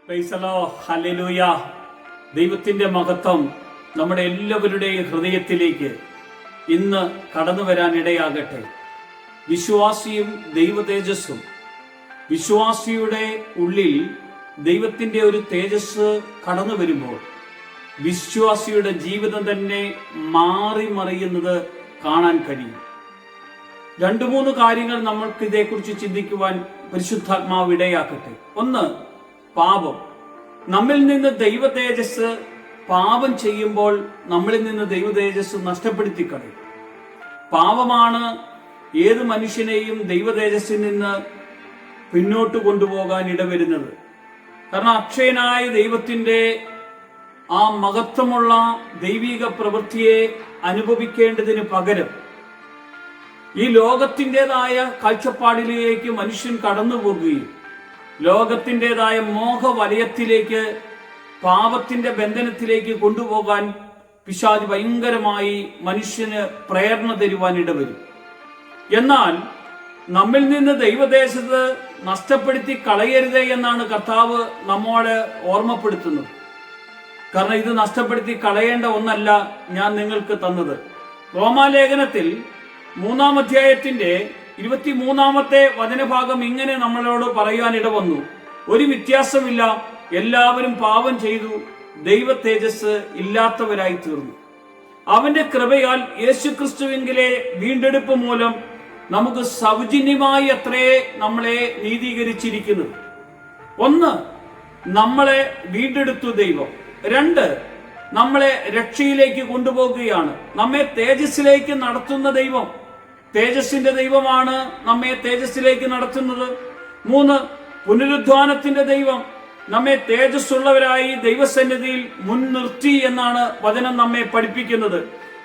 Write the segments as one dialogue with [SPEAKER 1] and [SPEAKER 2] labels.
[SPEAKER 1] പ്രൈസലോ hallelujah. ദൈവത്തിന്റെ മഹത്വം നമ്മുടെ എല്ലാവരുടെയും ഹൃദയത്തിലേക്ക് ഇന്ന് കടന്നു വരാൻ ഇടയാകട്ടെ. വിശ്വാസിയും ദൈവ തേജസ്സും. വിശ്വാസിയുടെ ഉള്ളിൽ ദൈവത്തിന്റെ ഒരു തേജസ് കടന്നു വരുമ്പോൾ വിശ്വാസിയുടെ ജീവിതം തന്നെ മാറി മറിയുന്നത് കാണാൻ കഴിയും. 2-3 കാര്യങ്ങൾ നമ്മൾക്ക് ഇതേക്കുറിച്ച് ചിന്തിക്കുവാൻ പരിശുദ്ധാത്മാവ് ഇടയാക്കട്ടെ. ഒന്ന്, പാപം. നമ്മിൽ നിന്ന് ദൈവ തേജസ് പാപം ചെയ്യുമ്പോൾ നമ്മളിൽ നിന്ന് ദൈവ തേജസ് നഷ്ടപ്പെടുത്തി കളയും. പാപമാണ് ഏത് മനുഷ്യനെയും ദൈവ തേജസ്സിൽ നിന്ന് പിന്നോട്ട് കൊണ്ടുപോകാൻ ഇടവരുന്നത്. കാരണം അക്ഷയനായ ദൈവത്തിന്റെ ആ മഹത്വമുള്ള ദൈവിക പ്രവൃത്തിയെ അനുഭവിക്കേണ്ടതിന് പകരം ഈ ലോകത്തിൻ്റെതായ കാഴ്ചപ്പാടിലേക്ക് മനുഷ്യൻ കടന്നു പോകുകയും ലോകത്തിൻ്റെതായ മോഹവലയത്തിലേക്ക്, പാപത്തിന്റെ ബന്ധനത്തിലേക്ക് കൊണ്ടുപോകാൻ പിശാച് ഭയങ്കരമായി മനുഷ്യന് പ്രേരണ തരുവാൻ ഇടവരും. എന്നാൽ നമ്മിൽ നിന്ന് ദൈവദേശത്ത് നഷ്ടപ്പെടുത്തി കളയരുതേ എന്നാണ് കർത്താവ് നമ്മോട് ഓർമ്മപ്പെടുത്തുന്നത്. കാരണം ഇത് നഷ്ടപ്പെടുത്തി കളയേണ്ട ഒന്നല്ല ഞാൻ നിങ്ങൾക്ക് തന്നത്. റോമാലേഖനത്തിൽ 3-ാം അധ്യായത്തിന്റെ 23-ാമത്തെ വചനഭാഗം ഇങ്ങനെ നമ്മളോട് പറയാൻ ഇടവന്നു: ഒരു വ്യത്യാസമില്ല, എല്ലാവരും പാപം ചെയ്തു ദൈവ തേജസ് ഇല്ലാത്തവരായി തീർന്നു. അവന്റെ കൃപയാൽ യേശുക്രിസ്തുവിങ്കിലെ വീണ്ടെടുപ്പ് മൂലം നമുക്ക് സൗജന്യമായി അത്രേ നമ്മളെ നീതീകരിച്ചിരിക്കുന്നത്. ഒന്ന്, നമ്മളെ വീണ്ടെടുത്തു ദൈവം. 2, നമ്മളെ രക്ഷയിലേക്ക് കൊണ്ടുപോകുകയാണ്. നമ്മെ തേജസ്സിലേക്ക് നടത്തുന്ന ദൈവം, തേജസ്സിന്റെ ദൈവമാണ് നമ്മെ തേജസ്സിലേക്ക് നടത്തുന്നത്. 3, പുനരുദ്ധാനത്തിന്റെ ദൈവം നമ്മെ തേജസ്സുള്ളവരായി ദൈവസന്നിധിയിൽ മുൻനിർത്തി എന്നാണ് വചനം നമ്മെ പഠിപ്പിക്കുന്നത്.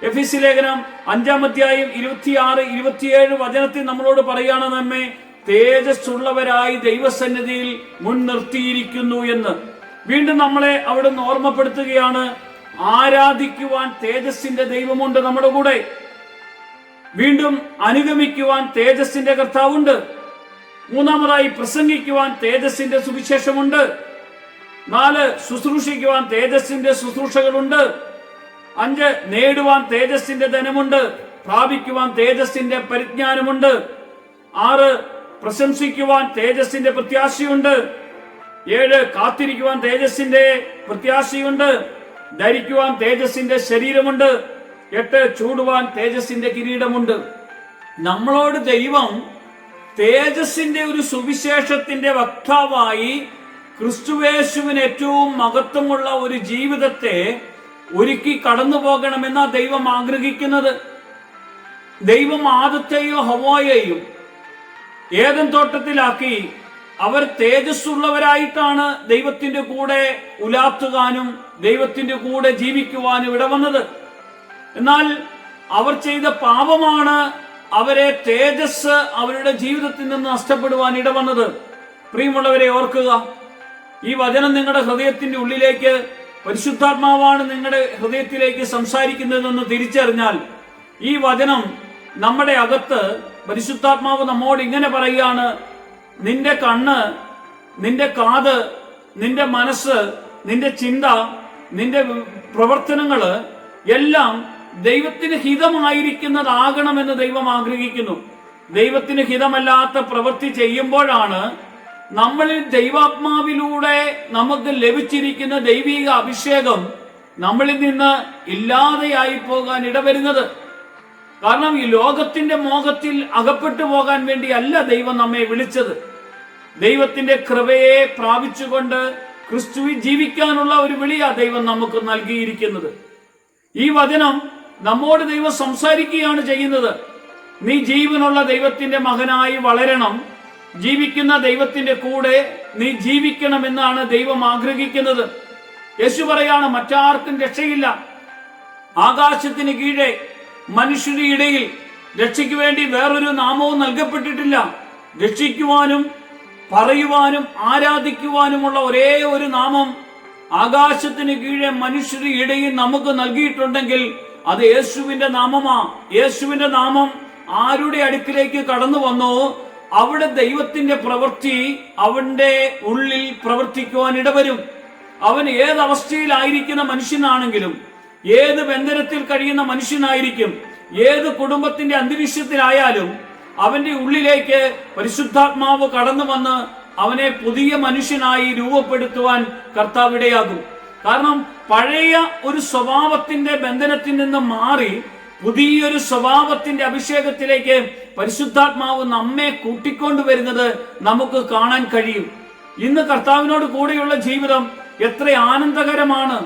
[SPEAKER 1] എഫെസ്യ ലേഖനം 5-ാം അധ്യായം 26-27 വചനത്തിൽ നമ്മളോട് പറയാണ് നമ്മെ തേജസ്സുള്ളവരായി ദൈവസന്നിധിയിൽ മുൻനിർത്തിയിരിക്കുന്നു എന്ന്. വീണ്ടും നമ്മളെ അവിടുന്ന് ഓർമ്മപ്പെടുത്തുകയാണ്, ആരാധിക്കുവാൻ തേജസ്സിന്റെ ദൈവമുണ്ട് നമ്മുടെ കൂടെ. വീണ്ടും അനുഗമിക്കുവാൻ തേജസ്സിന്റെ കർത്താവുണ്ട്. 3-ാമതായി പ്രസംഗിക്കുവാൻ തേജസ്സിന്റെ സുവിശേഷമുണ്ട്. 4, ശുശ്രൂഷിക്കുവാൻ തേജസ്സിന്റെ ശുശ്രൂഷകളുണ്ട്. 5, നേടുവാൻ തേജസ്സിന്റെ ധനമുണ്ട്, പ്രാപിക്കുവാൻ തേജസ്സിന്റെ പരിജ്ഞാനമുണ്ട്. 6, പ്രശംസിക്കുവാൻ തേജസ്സിന്റെ പ്രത്യാശയുണ്ട്. 7, കാത്തിരിക്കുവാൻ തേജസ്സിന്റെ പ്രത്യാശയുണ്ട്. ധരിക്കുവാൻ തേജസ്സിന്റെ ശരീരമുണ്ട്. 8, ചൂടുവാൻ തേജസ്സിന്റെ കിരീടമുണ്ട്. നമ്മളോട് ദൈവം തേജസ്സിന്റെ ഒരു സുവിശേഷത്തിന്റെ വക്താവായി ക്രിസ്തുയേശുവിന് ഏറ്റവും മഹത്വമുള്ള ഒരു ജീവിതത്തെ ഒരുക്കി കടന്നു പോകണമെന്നാ ദൈവം ആഗ്രഹിക്കുന്നത്. ദൈവം ആദത്തെയോ ഹവ്വായെയും ഏദൻ തോട്ടത്തിലാക്കി അവർ തേജസ്സുള്ളവരായിട്ടാണ് ദൈവത്തിന്റെ കൂടെ ഉലാത്തുവാനും ദൈവത്തിന്റെ കൂടെ ജീവിക്കുവാനും ഇടവന്നത്. എന്നാൽ അവർ ചെയ്ത പാപമാണ് അവരെ തേജസ് അവരുടെ ജീവിതത്തിൽ നിന്ന് നഷ്ടപ്പെടുവാൻ ഇടവന്നത്. പ്രിയമുള്ളവരെ, ഓർക്കുക, ഈ വചനം നിങ്ങളുടെ ഹൃദയത്തിന്റെ ഉള്ളിലേക്ക്, പരിശുദ്ധാത്മാവാണ് നിങ്ങളുടെ ഹൃദയത്തിലേക്ക് സംസാരിക്കുന്നതെന്ന് തിരിച്ചറിഞ്ഞാൽ ഈ വചനം നമ്മുടെ അകത്ത് പരിശുദ്ധാത്മാവ് നമ്മോട് ഇങ്ങനെ പറയുകയാണ്: നിന്റെ കണ്ണ്, നിന്റെ കാത്, നിന്റെ മനസ്സ്, നിന്റെ ചിന്ത, നിന്റെ പ്രവർത്തനങ്ങള് എല്ലാം ദൈവത്തിന് ഹിതമായിരിക്കുന്നതാകണമെന്ന് ദൈവം ആഗ്രഹിക്കുന്നു. ദൈവത്തിന് ഹിതമല്ലാത്ത പ്രവൃത്തി ചെയ്യുമ്പോഴാണ് നമ്മളിൽ ദൈവാത്മാവിലൂടെ നമുക്ക് ലഭിച്ചിരിക്കുന്ന ദൈവിക അഭിഷേകം നമ്മളിൽ നിന്ന് ഇല്ലാതെയായി പോകാൻ ഇടവരുന്നത്. കാരണം ഈ ലോകത്തിന്റെ മോഹത്തിൽ അകപ്പെട്ടു പോകാൻ വേണ്ടിയല്ല ദൈവം നമ്മെ വിളിച്ചത്. ദൈവത്തിന്റെ കൃപയെ പ്രാപിച്ചുകൊണ്ട് ക്രിസ്തുവിൽ ജീവിക്കാനുള്ള ഒരു വിളിയാ ദൈവം നമുക്ക് നൽകിയിരിക്കുന്നത്. ഈ വചനം നമ്മോട് ദൈവം സംസാരിക്കുകയാണ് ചെയ്യുന്നത്. നീ ജീവനുള്ള ദൈവത്തിന്റെ മകനായി വളരണം, ജീവിക്കുന്ന ദൈവത്തിന്റെ കൂടെ നീ ജീവിക്കണമെന്നാണ് ദൈവം ആഗ്രഹിക്കുന്നത്. യേശു പറയാണ്, മറ്റാർക്കും രക്ഷയില്ല, ആകാശത്തിന് കീഴെ മനുഷ്യരുടെ ഇടയിൽ രക്ഷയ്ക്ക് വേണ്ടി വേറൊരു നാമവും നൽകപ്പെട്ടിട്ടില്ല. രക്ഷിക്കുവാനും പറയുവാനും ആരാധിക്കുവാനുമുള്ള ഒരേ ഒരു നാമം ആകാശത്തിന് കീഴെ മനുഷ്യരുടെ ഇടയിൽ നമുക്ക് നൽകിയിട്ടുണ്ടെങ്കിൽ അത് യേശുവിന്റെ നാമമാ. യേശുവിന്റെ നാമം ആരുടെ അടുക്കിലേക്ക് കടന്നു വന്നോ അവിടെ ദൈവത്തിന്റെ പ്രവൃത്തി അവന്റെ ഉള്ളിൽ പ്രവർത്തിക്കുവാൻ ഇടവരും. അവൻ ഏതവസ്ഥയിലായിരിക്കുന്ന മനുഷ്യനാണെങ്കിലും, ഏത് ബന്ധനത്തിൽ കഴിയുന്ന മനുഷ്യനായിരിക്കും, ഏത് കുടുംബത്തിന്റെ അന്തരീക്ഷത്തിലായാലും അവന്റെ ഉള്ളിലേക്ക് പരിശുദ്ധാത്മാവ് കടന്നു വന്ന് അവനെ പുതിയ മനുഷ്യനായി രൂപപ്പെടുത്തുവാൻ കർത്താവ് ഇടയാകും. കാരണം പഴയ ഒരു സ്വഭാവത്തിന്റെ ബന്ധനത്തിൽ നിന്ന് മാറി പുതിയൊരു സ്വഭാവത്തിന്റെ അഭിഷേകത്തിലേക്ക് പരിശുദ്ധാത്മാവ് നമ്മെ കൂട്ടിക്കൊണ്ടുവരുന്നത് നമുക്ക് കാണാൻ കഴിയും. ഇന്ന് കർത്താവിനോട് കൂടെയുള്ള ജീവിതം എത്ര ആനന്ദകരമാണ്.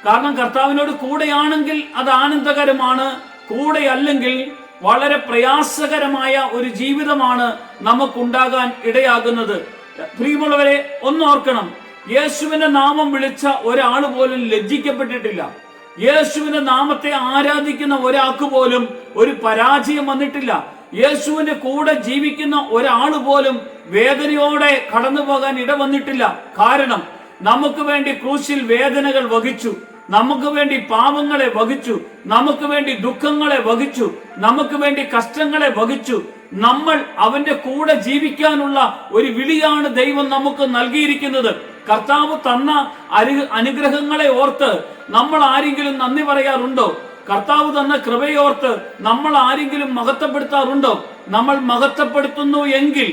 [SPEAKER 1] കാരണം കർത്താവിനോട് കൂടെയാണെങ്കിൽ അത് ആനന്ദകരമാണ്, കൂടെയല്ലെങ്കിൽ വളരെ പ്രയാസകരമായ ഒരു ജീവിതമാണ് നമുക്കുണ്ടാകാൻ ഇടയാകുന്നത്. പ്രിയമുള്ളവരെ, ഒന്നോർക്കണം, യേശുവിന്റെ നാമം വിളിച്ച ഒരാൾ പോലും ലജ്ജിക്കപ്പെട്ടിട്ടില്ല. യേശുവിന്റെ നാമത്തെ ആരാധിക്കുന്ന ഒരാൾക്ക് പോലും ഒരു പരാജയം വന്നിട്ടില്ല. യേശുവിന്റെ കൂടെ ജീവിക്കുന്ന ഒരാൾ പോലും വേദനയോടെ കടന്നു പോകാൻ ഇടവന്നിട്ടില്ല. കാരണം നമുക്ക് വേണ്ടി ക്രൂശിൽ വേദനകൾ വഹിച്ചു, നമുക്ക് വേണ്ടി പാപങ്ങളെ വഹിച്ചു, നമുക്ക് വേണ്ടി ദുഃഖങ്ങളെ വഹിച്ചു, നമുക്ക് വേണ്ടി കഷ്ടങ്ങളെ വഹിച്ചു. നമ്മൾ അവന്റെ കൂടെ ജീവിക്കാനുള്ള ഒരു വിളിയാണ് ദൈവം നമുക്ക് നൽകിയിരിക്കുന്നത്. കർത്താവ് തന്ന അനുഗ്രഹങ്ങളെ ഓർത്ത് നമ്മൾ ആരെങ്കിലും നന്ദി പറയാറുണ്ടോ? കർത്താവ് തന്ന കൃപയോർത്ത് നമ്മൾ ആരെങ്കിലും മഹത്വപ്പെടുത്താറുണ്ടോ? നമ്മൾ മഹത്വപ്പെടുത്തുന്നു എങ്കിൽ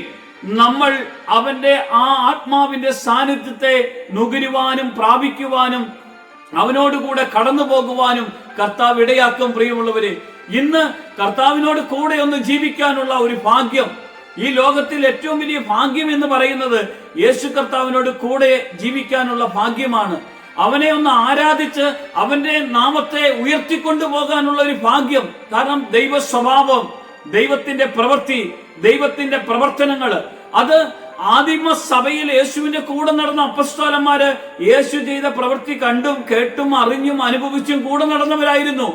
[SPEAKER 1] നമ്മൾ അവന്റെ ആ ആത്മാവിന്റെ സാന്നിധ്യത്തെ നുകരുവാനും പ്രാപിക്കുവാനും അവനോടുകൂടെ കടന്നു പോകുവാനും കർത്താവ് ഇടയാക്കും. പ്രിയമുള്ളവരെ, ഇന്ന് കർത്താവിനോട് കൂടെ ഒന്ന് ജീവിക്കാനുള്ള ഒരു ഭാഗ്യം, ഈ ലോകത്തിൽ ഏറ്റവും വലിയ ഭാഗ്യം എന്ന് പറയുന്നത് യേശു കർത്താവിനോട് കൂടെ ജീവിക്കാനുള്ള ഭാഗ്യമാണ്. അവനെ ഒന്ന് ആരാധിച്ച് അവന്റെ നാമത്തെ ഉയർത്തിക്കൊണ്ടു പോകാനുള്ള ഒരു ഭാഗ്യം. കാരണം ദൈവ സ്വഭാവം, ദൈവത്തിന്റെ പ്രവൃത്തി, ദൈവത്തിന്റെ പ്രവർത്തനങ്ങൾ, അത് ആദിമ സഭയിൽ യേശുവിന്റെ കൂടെ നടന്ന അപ്പസ്തോലന്മാര് യേശു ചെയ്ത പ്രവൃത്തി കണ്ടും കേട്ടും അറിഞ്ഞും അനുഭവിച്ചും കൂടെ നടന്നവരായിരുന്നു.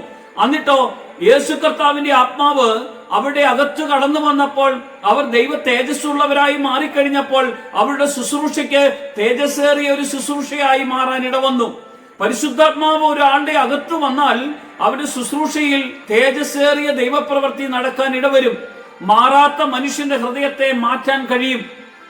[SPEAKER 1] എന്നിട്ടോ യേശു കർത്താവിന്റെ ആത്മാവ് അവരുടെ അകത്ത് കടന്നു വന്നപ്പോൾ അവർ ദൈവ തേജസ്സുള്ളവരായി മാറിക്കഴിഞ്ഞപ്പോൾ അവരുടെ ശുശ്രൂഷയ്ക്ക് തേജസ്സേറിയ ഒരു ശുശ്രൂഷയായി മാറാൻ ഇടവന്നു. പരിശുദ്ധാത്മാവ് ഒരാളുടെ അകത്ത് വന്നാൽ അവരുടെ ശുശ്രൂഷയിൽ തേജസ്സേറിയ ദൈവപ്രവൃത്തി നടക്കാൻ ഇടവരും. മാറാത്ത മനുഷ്യന്റെ ഹൃദയത്തെ മാറ്റാൻ കഴിയും.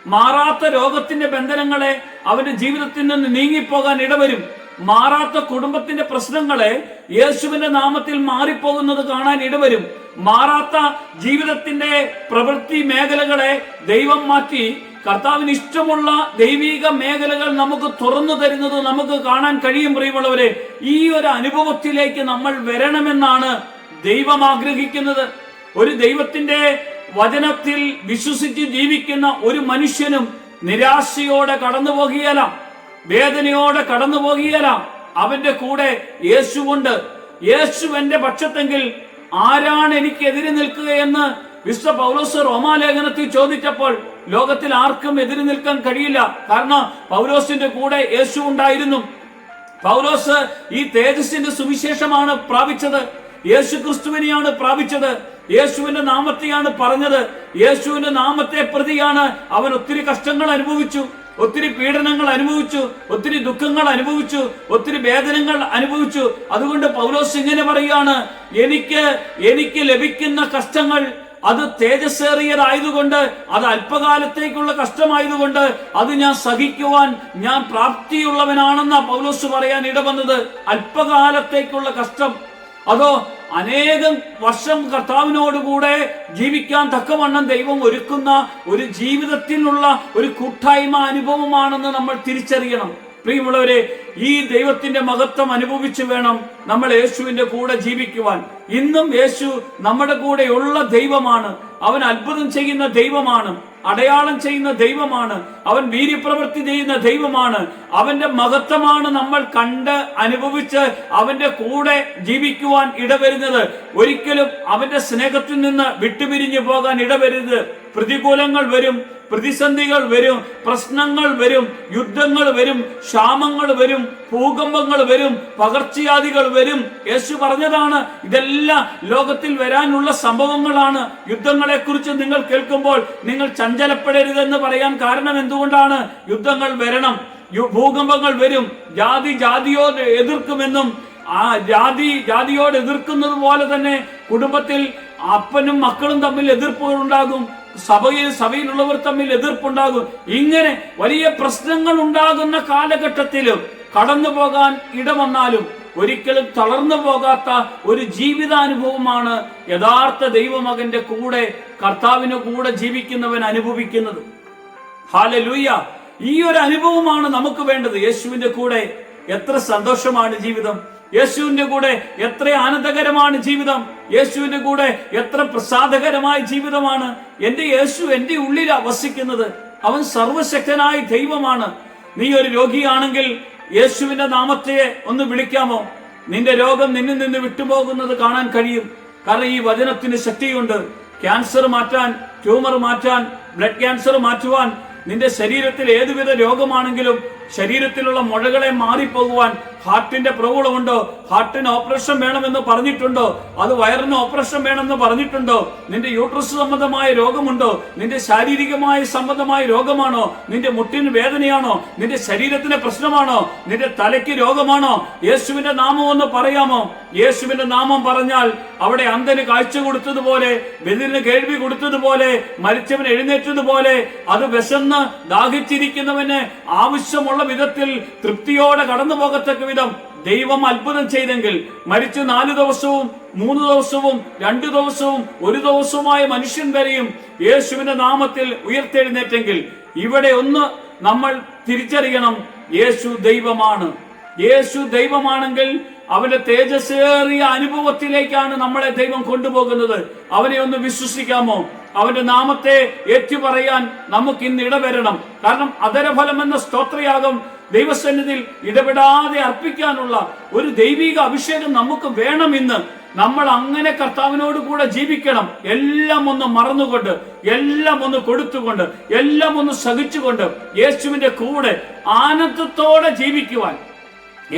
[SPEAKER 1] മാറാത്ത രോഗത്തിന്റെ ബന്ധനങ്ങളെ അവന്റെ ജീവിതത്തിൽ നിന്ന് നീങ്ങിപ്പോകാൻ ഇടവരും. മാറാത്ത കുടുംബത്തിന്റെ പ്രശ്നങ്ങളെ യേശുവിന്റെ നാമത്തിൽ മാറിപ്പോകുന്നത് കാണാൻ ഇടവരും. മാറാത്ത ജീവിതത്തിന്റെ പ്രവൃത്തി മേഖലകളെ ദൈവം മാറ്റി കർത്താവിന് ഇഷ്ടമുള്ള ദൈവിക മേഖലകൾ നമുക്ക് തുറന്നു തരുന്നത് നമുക്ക് കാണാൻ കഴിയും. പ്രിയമുള്ളവരെ, ഈ ഒരു അനുഭവത്തിലേക്ക് നമ്മൾ വരണമെന്നാണ് ദൈവം ആഗ്രഹിക്കുന്നത്. ഒരു ദൈവത്തിന്റെ വചനത്തിൽ വിശ്വസിച്ച് ജീവിക്കുന്ന ഒരു മനുഷ്യനും നിരാശയോടെ കടന്നു പോകുകയല്ല, വേദനയോടെ കടന്നു പോകുകയല്ല. അവന്റെ കൂടെ യേശുവുണ്ട്. യേശു എന്റെ പക്ഷത്തെങ്കിൽ ആരാണ് എനിക്ക് എതിരെ നിൽക്കുകയെന്ന് വിശുദ്ധ പൗലോസ് റോമാലേഖനത്തിൽ ചോദിച്ചപ്പോൾ ലോകത്തിൽ ആർക്കും എതിരെ നിൽക്കാൻ കഴിയില്ല. കാരണം പൗലോസിന്റെ കൂടെ യേശു ഉണ്ടായിരുന്നു. പൗലോസ് ഈ തേജസ്സിന്റെ സുവിശേഷമാണ് പ്രാപിച്ചത്. യേശു ക്രിസ്തുവിനെയാണ് പ്രാപിച്ചത്. യേശുവിന്റെ നാമത്തെയാണ് പറഞ്ഞത്. യേശുവിന്റെ നാമത്തെ പ്രതിയാണ് അവൻ ഒത്തിരി കഷ്ടങ്ങൾ അനുഭവിച്ചു, ഒത്തിരി പീഡനങ്ങൾ അനുഭവിച്ചു, ഒത്തിരി ദുഃഖങ്ങൾ അനുഭവിച്ചു, ഒത്തിരി വേദനകൾ അനുഭവിച്ചു. അതുകൊണ്ട് പൗലോസ് ഇങ്ങനെ പറയുകയാണ്, എനിക്ക് ലഭിക്കുന്ന കഷ്ടങ്ങൾ അത് തേജസ്സേറിയതായതുകൊണ്ട്, അത് അല്പകാലത്തേക്കുള്ള കഷ്ടമായതുകൊണ്ട് അത് ഞാൻ സഹിക്കുവാൻ ഞാൻ പ്രാപ്തിയുള്ളവനാണെന്ന പൗലോസ് പറയാൻ ഇടവന്നത്. അല്പകാലത്തേക്കുള്ള കഷ്ടം, അതോ അനേകം വർഷം കർത്താവിനോടുകൂടെ ജീവിക്കാൻ തക്കവണ്ണം ദൈവം ഒരുക്കുന്ന ഒരു ജീവിതത്തിനുള്ള ഒരു കൂട്ടായ്മ അനുഭവമാണെന്ന് നമ്മൾ തിരിച്ചറിയണം. പ്രിയമുള്ളവരെ, ഈ ദൈവത്തിന്റെ മഹത്വം അനുഭവിച്ചു വേണം നമ്മൾ യേശുവിന്റെ കൂടെ ജീവിക്കുവാൻ. ഇന്നും യേശു നമ്മുടെ കൂടെയുള്ള ദൈവമാണ്. അവൻ അത്ഭുതം ചെയ്യുന്ന ദൈവമാണ്, അടയാളം ചെയ്യുന്ന ദൈവമാണ്, അവൻ വീര്യപ്രവൃത്തി ചെയ്യുന്ന ദൈവമാണ്. അവന്റെ മഹത്വമാണ് നമ്മൾ കണ്ട് അനുഭവിച്ച് അവന്റെ കൂടെ ജീവിക്കുവാൻ ഇടവരുന്നത്. ഒരിക്കലും അവന്റെ സ്നേഹത്തിൽ നിന്ന് വിട്ടുപിരിഞ്ഞു പോകാൻ ഇടവരുത്. പ്രതികൂലങ്ങൾ വരും, പ്രതിസന്ധികൾ വരും, പ്രശ്നങ്ങൾ വരും, യുദ്ധങ്ങൾ വരും, ക്ഷാമങ്ങൾ വരും, ഭൂകമ്പങ്ങൾ വരും, പകർച്ചവ്യാധികൾ വരും. യേശു പറഞ്ഞതാണ്, ഇതെല്ലാം ലോകത്തിൽ വരാനുള്ള സംഭവങ്ങളാണ്. യുദ്ധങ്ങളെ കുറിച്ച് നിങ്ങൾ കേൾക്കുമ്പോൾ നിങ്ങൾ ചഞ്ചലപ്പെടരുതെന്ന് പറയാൻ കാരണം എന്തുകൊണ്ടാണ്? യുദ്ധങ്ങൾ വരണം, ഭൂകമ്പങ്ങൾ വരും, ജാതി ജാതിയോട് എതിർക്കുമെന്നും ആ ജാതിയോട് എതിർക്കുന്നത് പോലെ തന്നെ കുടുംബത്തിൽ അപ്പനും മക്കളും തമ്മിൽ എതിർപ്പുകൾ ഉണ്ടാകും, സഭയിലുള്ളവർ തമ്മിൽ എതിർപ്പുണ്ടാകും. ഇങ്ങനെ വലിയ പ്രശ്നങ്ങൾ ഉണ്ടാകുന്ന കാലഘട്ടത്തിലും കടന്നു പോകാൻ ഇടവന്നാലും ഒരിക്കലും തളർന്നു പോകാത്ത ഒരു ജീവിതാനുഭവമാണ് യഥാർത്ഥ ദൈവമകന്റെ കൂടെ, കർത്താവിന് കൂടെ ജീവിക്കുന്നവൻ അനുഭവിക്കുന്നത്. ഹല്ലേലൂയ! ഈ ഒരു അനുഭവമാണ് നമുക്ക് വേണ്ടത്. യേശുവിന്റെ കൂടെ എത്ര സന്തോഷമാണ് ജീവിതം, യേശുവിന്റെ കൂടെ എത്ര ആനന്ദകരമാണ് ജീവിതം, യേശുവിന്റെ കൂടെ എത്ര പ്രസാദകരമായ ജീവിതമാണ്. എന്റെ യേശു എന്റെ ഉള്ളിൽ വസിക്കുന്നത്. അവൻ സർവശക്തനായ ദൈവമാണ്. നീ ഒരു രോഗിയാണെങ്കിൽ യേശുവിന്റെ നാമത്തെ ഒന്ന് വിളിക്കാമോ? നിന്റെ രോഗം നിന്നിൽ നിന്ന് വിട്ടുപോകുന്നത് കാണാൻ കഴിയും. കാരണം ഈ വചനത്തിന് ശക്തിയുണ്ട്. ക്യാൻസർ മാറ്റാൻ, ട്യൂമർ മാറ്റാൻ, ബ്ലഡ് ക്യാൻസർ മാറ്റുവാൻ, നിന്റെ ശരീരത്തിൽ ഏതുവിധ രോഗമാണെങ്കിലും ശരീരത്തിലുള്ള മുഴകളെ മാറിപ്പോകുവാൻ ഹാർട്ടിന്റെ പ്രോബ്ലം ഉണ്ടോ, ഹാർട്ടിന് ഓപ്പറേഷൻ വേണമെന്ന് പറഞ്ഞിട്ടുണ്ടോ, അത് വയറിന് ഓപ്പറേഷൻ വേണമെന്ന് പറഞ്ഞിട്ടുണ്ടോ, നിന്റെ യൂട്രസ് സംബന്ധമായ രോഗമുണ്ടോ, നിന്റെ ശാരീരികമായ സംബന്ധമായ രോഗമാണോ, നിന്റെ മുട്ടിന് വേദനയാണോ, നിന്റെ ശരീരത്തിന് പ്രശ്നമാണോ, നിന്റെ തലയ്ക്ക് രോഗമാണോ, യേശുവിന്റെ നാമം ഒന്ന് പറയാമോ? യേശുവിന്റെ നാമം പറഞ്ഞാൽ അവിടെ അന്ധന് കാഴ്ച കൊടുത്തതുപോലെ, ബദിരന് കേൾവി കൊടുത്തതുപോലെ, മരിച്ചവൻ എഴുന്നേറ്റതുപോലെ, അത് വിശന്ന് ദാഹിച്ചിരിക്കുന്നവന് ആവശ്യമുള്ള വിധത്തിൽ തൃപ്തിയോടെ കടന്നു പോകത്തക്ക വിധം ദൈവം അത്ഭുതം ചെയ്തെങ്കിൽ, മരിച്ചു 4 ദിവസവും 3 ദിവസവും 2 ദിവസവും 1 ദിവസവുമായ മനുഷ്യൻ വരെയും യേശുവിന്റെ നാമത്തിൽ ഉയർത്തെഴുന്നേറ്റെങ്കിൽ, ഇവിടെ ഒന്ന് നമ്മൾ തിരിച്ചറിയണം, യേശു ദൈവമാണ്. യേശു ദൈവമാണെങ്കിൽ അവന്റെ തേജസ്സേറിയ അനുഭവത്തിലേക്കാണ് നമ്മളെ ദൈവം കൊണ്ടുപോകുന്നത്. അവനെ ഒന്ന് വിശ്വസിക്കാമോ? അവന്റെ നാമത്തെ ഏറ്റുപറയാൻ നമുക്ക് ഇന്ന് ഇടവരണം. കാരണം അധരഫലം എന്ന സ്തോത്രയാഗം ദൈവസന്നിധിയിൽ ഇടപെടാതെ അർപ്പിക്കാനുള്ള ഒരു ദൈവിക അഭിഷേകം നമുക്ക് വേണം. ഇന്ന് നമ്മൾ അങ്ങനെ കർത്താവിനോട് കൂടെ ജീവിക്കണം. എല്ലാം ഒന്ന് മറന്നുകൊണ്ട്, എല്ലാം ഒന്ന് കൊടുത്തുകൊണ്ട്, എല്ലാം ഒന്ന് സഹിച്ചുകൊണ്ട് യേശുവിന്റെ കൂടെ ആനന്ദത്തോടെ ജീവിക്കുവാൻ.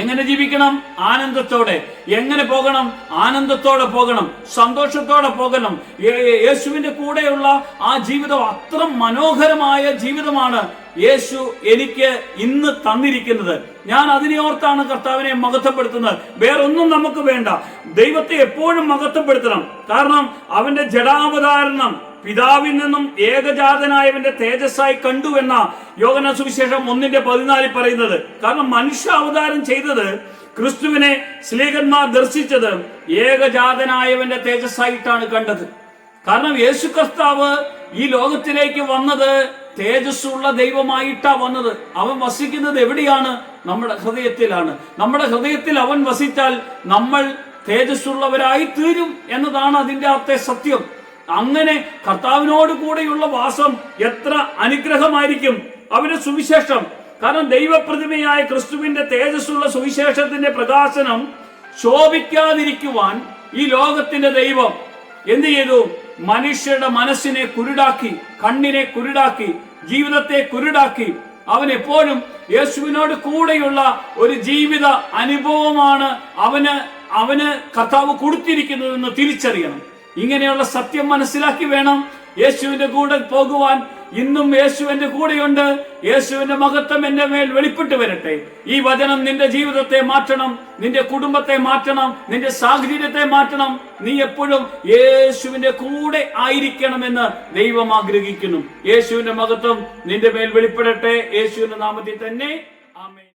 [SPEAKER 1] എങ്ങനെ ജീവിക്കണം? ആനന്ദത്തോടെ. എങ്ങനെ പോകണം? ആനന്ദത്തോടെ പോകണം, സന്തോഷത്തോടെ പോകണം. യേശുവിന്റെ കൂടെയുള്ള ആ ജീവിതം അത്ര മനോഹരമായ ജീവിതമാണ് യേശു എനിക്ക് ഇന്ന് തന്നിരിക്കുന്നത്. ഞാൻ അതിനെ ഓർത്താണ് കർത്താവിനെ മഹത്വപ്പെടുത്തുന്നത്. വേറൊന്നും നമുക്ക് വേണ്ട. ദൈവത്തെ എപ്പോഴും മഹത്വപ്പെടുത്തണം. കാരണം അവന്റെ ജഡാവതാരണം പിതാവിൽ നിന്നും ഏകജാതനായവന്റെ തേജസ്സായി കണ്ടു എന്ന യോഹന്നാൻ സുവിശേഷം 1:14 പറയുന്നത്. കാരണം മനുഷ്യ അവതാരം ചെയ്തത്, ക്രിസ്തുവിനെ സ്ലീഹന്മാർ ദർശിച്ചത് ഏകജാതനായവന്റെ തേജസ്സായിട്ടാണ് കണ്ടത്. കാരണം യേശു കർത്താവ് ഈ ലോകത്തിലേക്ക് വന്നത് തേജസ്സുള്ള ദൈവമായിട്ടാ വന്നത്. അവൻ വസിക്കുന്നത് എവിടെയാണ്? നമ്മുടെ ഹൃദയത്തിലാണ്. നമ്മുടെ ഹൃദയത്തിൽ അവൻ വസിച്ചാൽ നമ്മൾ തേജസ്സുള്ളവരായി തീരും എന്നതാണ് അതിന്റെ അകത്തെ സത്യം. അങ്ങനെ കർത്താവിനോട് കൂടെയുള്ള വാസം എത്ര അനുഗ്രഹമായിരിക്കും. അവന്റെ സുവിശേഷം, കാരണം ദൈവപ്രതിമയായ ക്രിസ്തുവിന്റെ തേജസ്സുള്ള സുവിശേഷത്തിന്റെ പ്രകാശനം ശോഭിക്കാതിരിക്കുവാൻ ഈ ലോകത്തിന്റെ ദൈവം എന്ത് ചെയ്തു? മനുഷ്യരുടെ മനസ്സിനെ കുരുടാക്കി, കണ്ണിനെ കുരുടാക്കി, ജീവിതത്തെ കുരുടാക്കി. അവൻ എപ്പോഴും യേശുവിനോട് കൂടെയുള്ള ഒരു ജീവിത അനുഭവമാണ് അവന് കർത്താവ് കൊടുത്തിരിക്കുന്നതെന്ന് തിരിച്ചറിയണം. ഇങ്ങനെയുള്ള സത്യം മനസ്സിലാക്കി വേണം യേശുവിന്റെ കൂടെ പോകുവാൻ. ഇന്നും യേശു എന്റെ കൂടെയുണ്ട്. യേശുവിന്റെ മഹത്വം എന്റെ മേൽ വെളിപ്പെട്ട് വരട്ടെ. ഈ വചനം നിന്റെ ജീവിതത്തെ മാറ്റണം, നിന്റെ കുടുംബത്തെ മാറ്റണം, നിന്റെ സാഹചര്യത്തെ മാറ്റണം. നീ എപ്പോഴും യേശുവിന്റെ കൂടെ ആയിരിക്കണമെന്ന് ദൈവം ആഗ്രഹിക്കുന്നു. യേശുവിന്റെ മഹത്വം നിന്റെ മേൽ വെളിപ്പെടട്ടെ. യേശുവിന്റെ നാമത്തിൽ തന്നെ. ആമേൻ.